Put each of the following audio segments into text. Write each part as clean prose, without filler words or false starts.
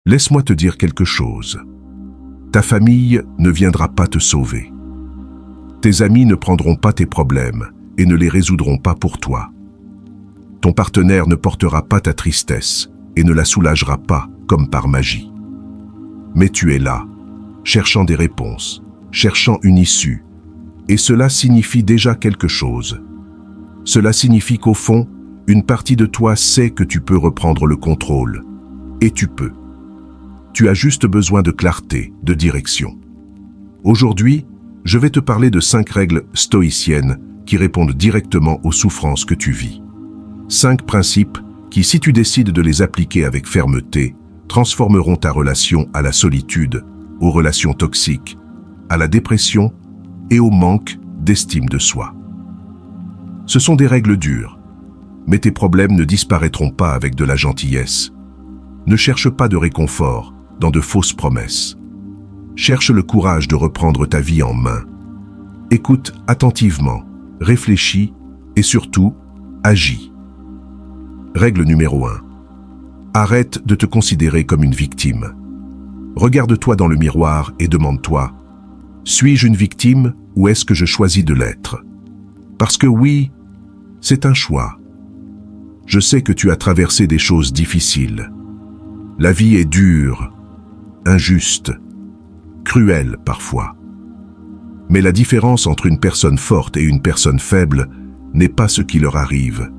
Laisse-moi te dire quelque chose. Ta famille ne viendra pas te sauver. Tes amis ne prendront pas tes problèmes et ne les résoudront pas pour toi. Ton partenaire ne portera pas ta tristesse et ne la soulagera pas comme par magie. Mais tu es là, cherchant des réponses, cherchant une issue, et cela signifie déjà quelque chose. Cela signifie qu'au fond, une partie de toi sait que tu peux reprendre le contrôle. Et tu peux. Tu as juste besoin de clarté, de direction. Aujourd'hui, je vais te parler de 5 règles stoïciennes qui répondent directement aux souffrances que tu vis. 5 principes qui, si tu décides de les appliquer avec fermeté, transformeront ta relation à la solitude, aux relations toxiques, à la dépression et au manque d'estime de soi. Ce sont des règles dures, mais tes problèmes ne disparaîtront pas avec de la gentillesse. Ne cherche pas de réconfort dans de fausses promesses. Cherche le courage de reprendre ta vie en main. Écoute attentivement, réfléchis et surtout, agis. Règle numéro 1. Arrête de te considérer comme une victime. Regarde-toi dans le miroir et demande-toi, suis-je une victime ou est-ce que je choisis de l'être? Parce que oui, c'est un choix. Je sais que tu as traversé des choses difficiles. La vie est dure, injuste, cruelle parfois. Mais la différence entre une personne forte et une personne faible n'est pas ce qui leur arrive.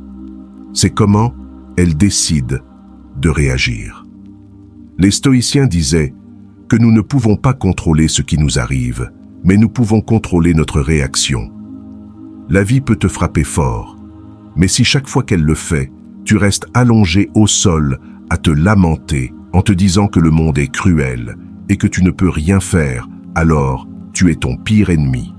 C'est comment elles décident de réagir. Les stoïciens disaient que nous ne pouvons pas contrôler ce qui nous arrive, mais nous pouvons contrôler notre réaction. La vie peut te frapper fort, mais si chaque fois qu'elle le fait, tu restes allongé au sol à te lamenter en te disant que le monde est cruel et que tu ne peux rien faire, alors tu es ton pire ennemi.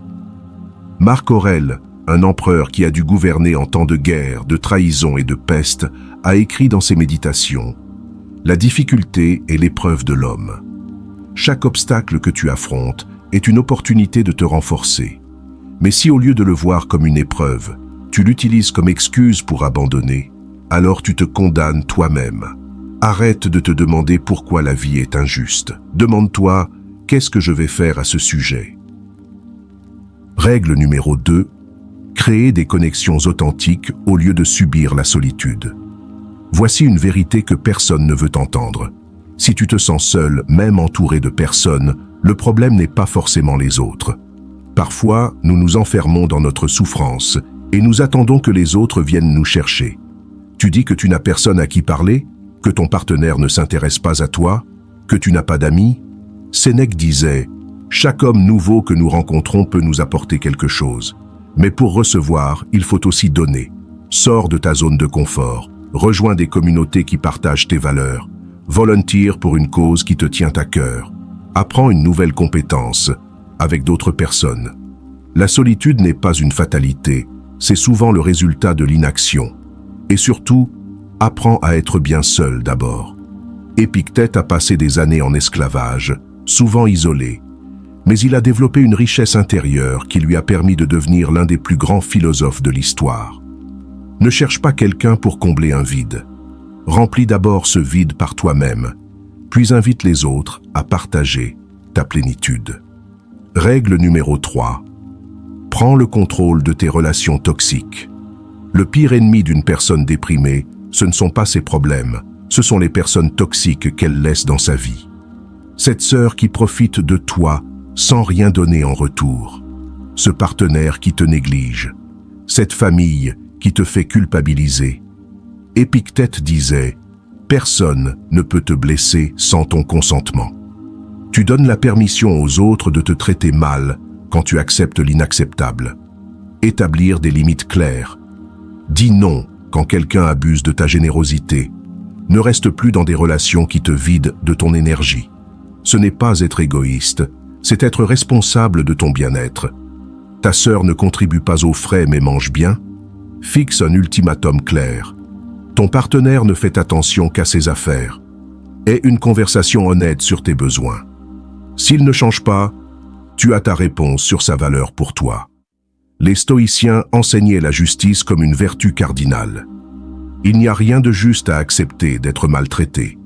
Marc Aurèle, un empereur qui a dû gouverner en temps de guerre, de trahison et de peste, a écrit dans ses méditations « La difficulté est l'épreuve de l'homme. Chaque obstacle que tu affrontes est une opportunité de te renforcer. Mais si au lieu de le voir comme une épreuve, tu l'utilises comme excuse pour abandonner, alors tu te condamnes toi-même. Arrête de te demander pourquoi la vie est injuste. Demande-toi, qu'est-ce que je vais faire à ce sujet? Règle numéro 2. Créer des connexions authentiques au lieu de subir la solitude. Voici une vérité que personne ne veut entendre. Si tu te sens seul, même entouré de personnes, le problème n'est pas forcément les autres. Parfois, nous nous enfermons dans notre souffrance et nous attendons que les autres viennent nous chercher. Tu dis que tu n'as personne à qui parler, que ton partenaire ne s'intéresse pas à toi, que tu n'as pas d'amis. Sénèque disait « Chaque homme nouveau que nous rencontrons peut nous apporter quelque chose. Mais pour recevoir, il faut aussi donner. Sors de ta zone de confort, rejoins des communautés qui partagent tes valeurs, volontaire pour une cause qui te tient à cœur. Apprends une nouvelle compétence avec d'autres personnes. La solitude n'est pas une fatalité, c'est souvent le résultat de l'inaction. Et surtout, apprends à être bien seul d'abord. Épictète a passé des années en esclavage, souvent isolé, mais il a développé une richesse intérieure qui lui a permis de devenir l'un des plus grands philosophes de l'histoire. Ne cherche pas quelqu'un pour combler un vide. Remplis d'abord ce vide par toi-même, puis invite les autres à partager ta plénitude. Règle numéro 3. Prends le contrôle de tes relations toxiques. Le pire ennemi d'une personne déprimée, ce ne sont pas ses problèmes, ce sont les personnes toxiques qu'elle laisse dans sa vie. Cette sœur qui profite de toi sans rien donner en retour. Ce partenaire qui te néglige. Cette famille qui te fait culpabiliser. Épictète disait « Personne ne peut te blesser sans ton consentement ». Tu donnes la permission aux autres de te traiter mal quand tu acceptes l'inacceptable. Établir des limites claires. Dis non quand quelqu'un abuse de ta générosité. Ne reste plus dans des relations qui te vident de ton énergie. Ce n'est pas être égoïste, c'est être responsable de ton bien-être. Ta sœur ne contribue pas aux frais mais mange bien. Fixe un ultimatum clair. Ton partenaire ne fait attention qu'à ses affaires. Aie une conversation honnête sur tes besoins. S'il ne change pas, tu as ta réponse sur sa valeur pour toi. Les stoïciens enseignaient la justice comme une vertu cardinale. Il n'y a rien de juste à accepter d'être maltraité.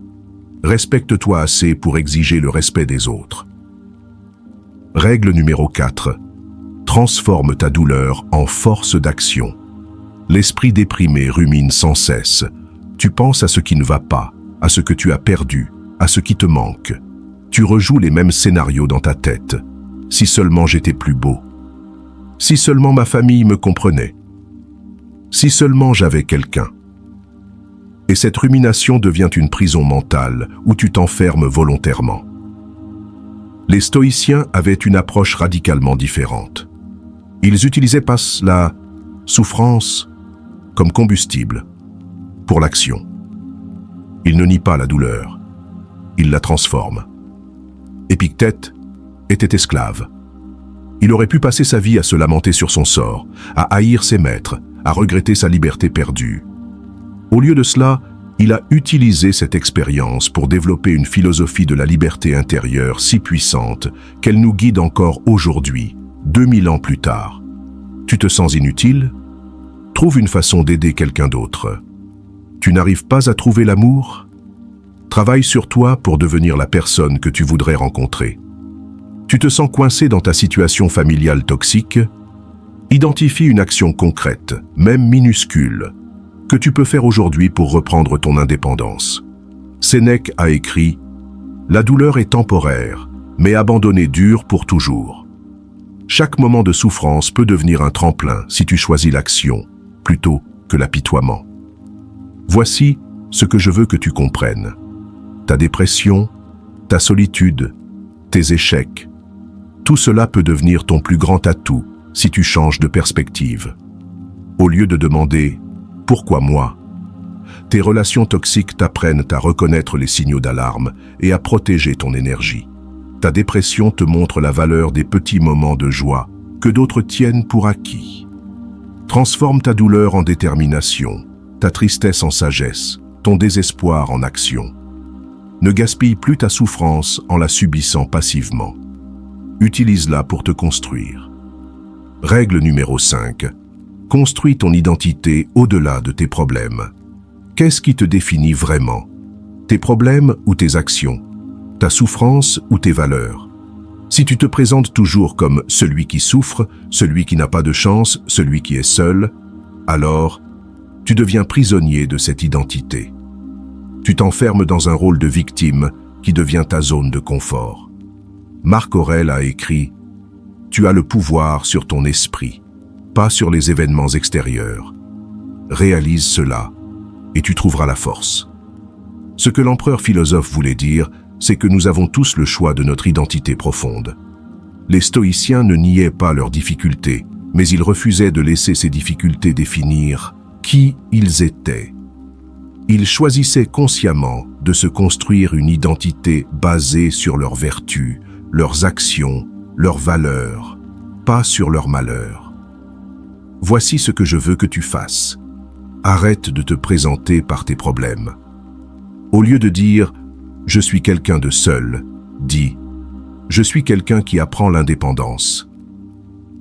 Respecte-toi assez pour exiger le respect des autres. Règle numéro 4. Transforme ta douleur en force d'action. L'esprit déprimé rumine sans cesse. Tu penses à ce qui ne va pas, à ce que tu as perdu, à ce qui te manque. Tu rejoues les mêmes scénarios dans ta tête. Si seulement j'étais plus beau. Si seulement ma famille me comprenait. Si seulement j'avais quelqu'un. Et cette rumination devient une prison mentale où tu t'enfermes volontairement. Les stoïciens avaient une approche radicalement différente. Ils utilisaient pas la souffrance comme combustible pour l'action. Ils ne nient pas la douleur, ils la transforment. Épictète était esclave. Il aurait pu passer sa vie à se lamenter sur son sort, à haïr ses maîtres, à regretter sa liberté perdue. Au lieu de cela, il a utilisé cette expérience pour développer une philosophie de la liberté intérieure si puissante qu'elle nous guide encore aujourd'hui, 2000 ans plus tard. Tu te sens inutile? Trouve une façon d'aider quelqu'un d'autre. Tu n'arrives pas à trouver l'amour? Travaille sur toi pour devenir la personne que tu voudrais rencontrer. Tu te sens coincé dans ta situation familiale toxique? Identifie une action concrète, même minuscule, que tu peux faire aujourd'hui pour reprendre ton indépendance. Sénèque a écrit « La douleur est temporaire, mais abandonnée dure pour toujours. » Chaque moment de souffrance peut devenir un tremplin si tu choisis l'action, plutôt que l'apitoiement. Voici ce que je veux que tu comprennes. Ta dépression, ta solitude, tes échecs, tout cela peut devenir ton plus grand atout si tu changes de perspective. Au lieu de demander « Pourquoi moi ?», tes relations toxiques t'apprennent à reconnaître les signaux d'alarme et à protéger ton énergie. Ta dépression te montre la valeur des petits moments de joie que d'autres tiennent pour acquis. Transforme ta douleur en détermination, ta tristesse en sagesse, ton désespoir en action. Ne gaspille plus ta souffrance en la subissant passivement. Utilise-la pour te construire. Règle numéro 5. Construis ton identité au-delà de tes problèmes. Qu'est-ce qui te définit vraiment? Tes problèmes ou tes actions? Ta souffrance ou tes valeurs? Si tu te présentes toujours comme celui qui souffre, celui qui n'a pas de chance, celui qui est seul, alors tu deviens prisonnier de cette identité. Tu t'enfermes dans un rôle de victime qui devient ta zone de confort. Marc Aurèle a écrit « Tu as le pouvoir sur ton esprit, pas sur les événements extérieurs. Réalise cela et tu trouveras la force. » Ce que l'empereur philosophe voulait dire, c'est que nous avons tous le choix de notre identité profonde. Les stoïciens ne niaient pas leurs difficultés, mais ils refusaient de laisser ces difficultés définir qui ils étaient. Ils choisissaient consciemment de se construire une identité basée sur leurs vertus, leurs actions, leurs valeurs, pas sur leurs malheurs. Voici ce que je veux que tu fasses. Arrête de te présenter par tes problèmes. Au lieu de dire « je suis quelqu'un de seul », dis « je suis quelqu'un qui apprend l'indépendance ».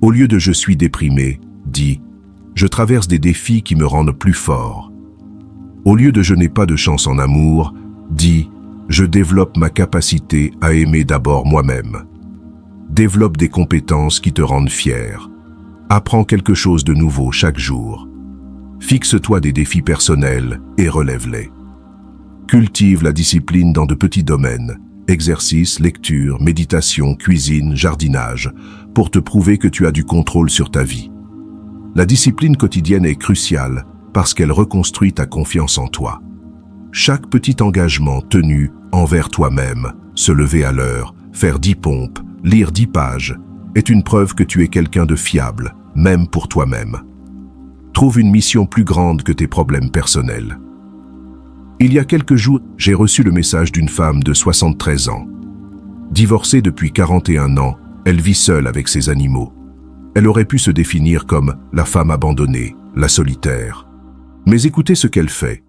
Au lieu de « je suis déprimé », dis « je traverse des défis qui me rendent plus fort ». Au lieu de « je n'ai pas de chance en amour », dis « je développe ma capacité à aimer d'abord moi-même ». Développe des compétences qui te rendent fier. Apprends quelque chose de nouveau chaque jour. Fixe-toi des défis personnels et relève-les. Cultive la discipline dans de petits domaines, exercice, lecture, méditation, cuisine, jardinage, pour te prouver que tu as du contrôle sur ta vie. La discipline quotidienne est cruciale parce qu'elle reconstruit ta confiance en toi. Chaque petit engagement tenu envers toi-même, se lever à l'heure, faire 10 pompes, lire 10 pages, est une preuve que tu es quelqu'un de fiable, même pour toi-même. Trouve une mission plus grande que tes problèmes personnels. Il y a quelques jours, j'ai reçu le message d'une femme de 73 ans. Divorcée depuis 41 ans, elle vit seule avec ses animaux. Elle aurait pu se définir comme la femme abandonnée, la solitaire. Mais écoutez ce qu'elle fait.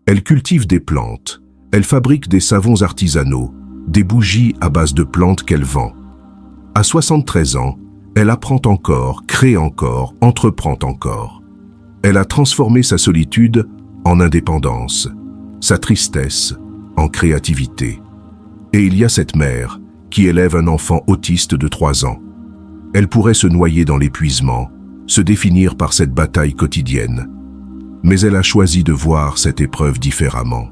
Elle cultive des plantes, elle fabrique des savons artisanaux, des bougies à base de plantes qu'elle vend. À 73 ans, elle apprend encore, crée encore, entreprend encore. Elle a transformé sa solitude en indépendance, sa tristesse en créativité. Et il y a cette mère qui élève un enfant autiste de 3 ans. Elle pourrait se noyer dans l'épuisement, se définir par cette bataille quotidienne. Mais elle a choisi de voir cette épreuve différemment.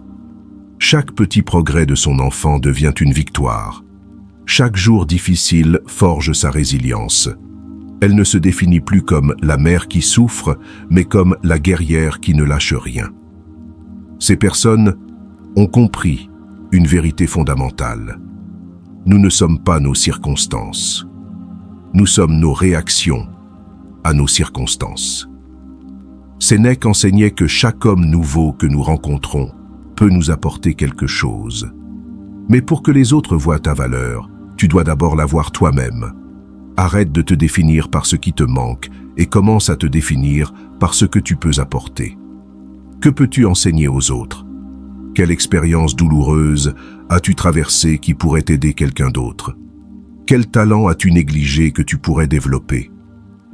Chaque petit progrès de son enfant devient une victoire. Chaque jour difficile forge sa résilience. Elle ne se définit plus comme la mère qui souffre, mais comme la guerrière qui ne lâche rien. Ces personnes ont compris une vérité fondamentale. Nous ne sommes pas nos circonstances. Nous sommes nos réactions à nos circonstances. Sénèque enseignait que chaque homme nouveau que nous rencontrons peut nous apporter quelque chose. Mais pour que les autres voient ta valeur, tu dois d'abord la voir toi-même. Arrête de te définir par ce qui te manque et commence à te définir par ce que tu peux apporter. Que peux-tu enseigner aux autres? Quelle expérience douloureuse as-tu traversée qui pourrait aider quelqu'un d'autre? Quel talent as-tu négligé que tu pourrais développer?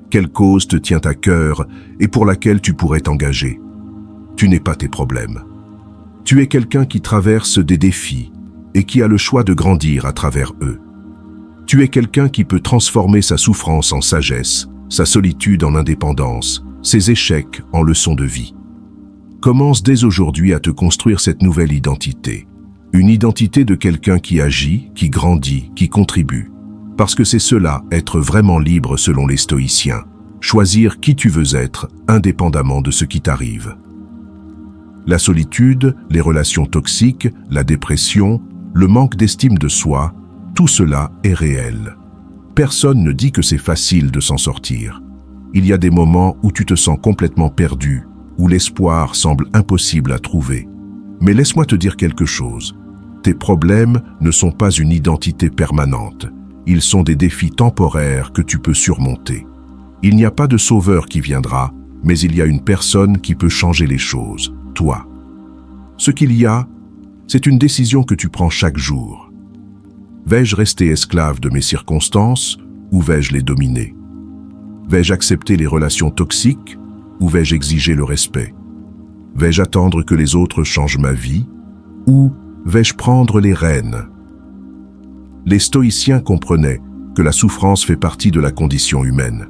Quelle cause te tient à cœur et pour laquelle tu pourrais t'engager? Tu n'es pas tes problèmes. Tu es quelqu'un qui traverse des défis et qui a le choix de grandir à travers eux. Tu es quelqu'un qui peut transformer sa souffrance en sagesse, sa solitude en indépendance, ses échecs en leçons de vie. Commence dès aujourd'hui à te construire cette nouvelle identité. Une identité de quelqu'un qui agit, qui grandit, qui contribue. Parce que c'est cela, être vraiment libre selon les stoïciens. Choisir qui tu veux être, indépendamment de ce qui t'arrive. La solitude, les relations toxiques, la dépression, le manque d'estime de soi, tout cela est réel. Personne ne dit que c'est facile de s'en sortir. Il y a des moments où tu te sens complètement perdu, où l'espoir semble impossible à trouver. Mais laisse-moi te dire quelque chose. Tes problèmes ne sont pas une identité permanente. Ils sont des défis temporaires que tu peux surmonter. Il n'y a pas de sauveur qui viendra, mais il y a une personne qui peut changer les choses, toi. Ce qu'il y a, c'est une décision que tu prends chaque jour. Vais-je rester esclave de mes circonstances ou vais-je les dominer? Vais-je accepter les relations toxiques ou vais-je exiger le respect? Vais-je attendre que les autres changent ma vie ou vais-je prendre les rênes? Les stoïciens comprenaient que la souffrance fait partie de la condition humaine.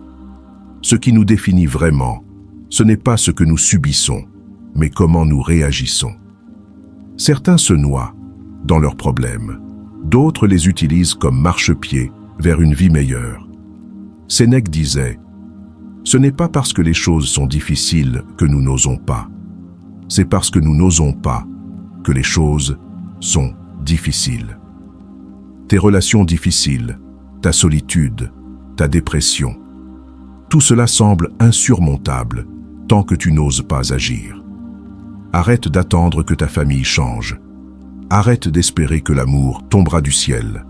Ce qui nous définit vraiment, ce n'est pas ce que nous subissons, mais comment nous réagissons. Certains se noient dans leurs problèmes, d'autres les utilisent comme marchepied vers une vie meilleure. Sénèque disait « Ce n'est pas parce que les choses sont difficiles que nous n'osons pas. C'est parce que nous n'osons pas que les choses sont difficiles. » Tes relations difficiles, ta solitude, ta dépression, tout cela semble insurmontable tant que tu n'oses pas agir. Arrête d'attendre que ta famille change. Arrête d'espérer que l'amour tombera du ciel.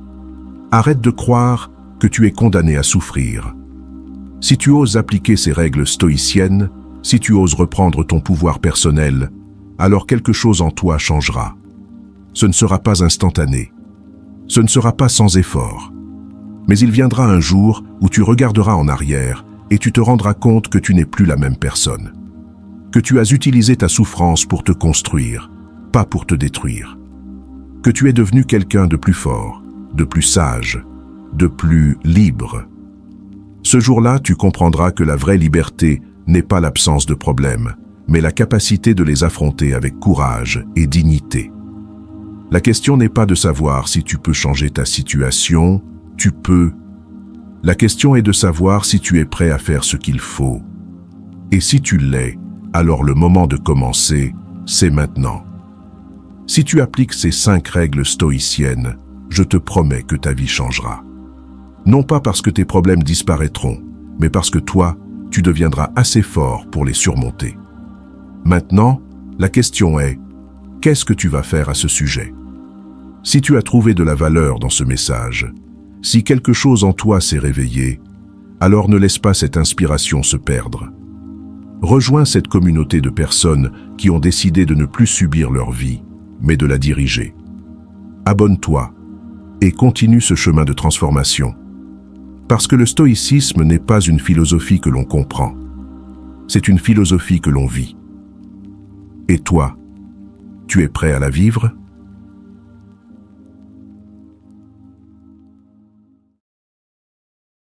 Arrête de croire que tu es condamné à souffrir. Si tu oses appliquer ces règles stoïciennes, si tu oses reprendre ton pouvoir personnel, alors quelque chose en toi changera. Ce ne sera pas instantané. Ce ne sera pas sans effort. Mais il viendra un jour où tu regarderas en arrière et tu te rendras compte que tu n'es plus la même personne. Que tu as utilisé ta souffrance pour te construire, pas pour te détruire. Que tu es devenu quelqu'un de plus fort, de plus sage, de plus libre. Ce jour-là, tu comprendras que la vraie liberté n'est pas l'absence de problèmes, mais la capacité de les affronter avec courage et dignité. La question n'est pas de savoir si tu peux changer ta situation, tu peux. La question est de savoir si tu es prêt à faire ce qu'il faut. Et si tu l'es, alors le moment de commencer, c'est maintenant. Si tu appliques ces 5 règles stoïciennes, je te promets que ta vie changera. Non pas parce que tes problèmes disparaîtront, mais parce que toi, tu deviendras assez fort pour les surmonter. Maintenant, la question est, qu'est-ce que tu vas faire à ce sujet? Si tu as trouvé de la valeur dans ce message, si quelque chose en toi s'est réveillé, alors ne laisse pas cette inspiration se perdre. Rejoins cette communauté de personnes qui ont décidé de ne plus subir leur vie, mais de la diriger. Abonne-toi et continue ce chemin de transformation. Parce que le stoïcisme n'est pas une philosophie que l'on comprend, c'est une philosophie que l'on vit. Et toi, tu es prêt à la vivre ?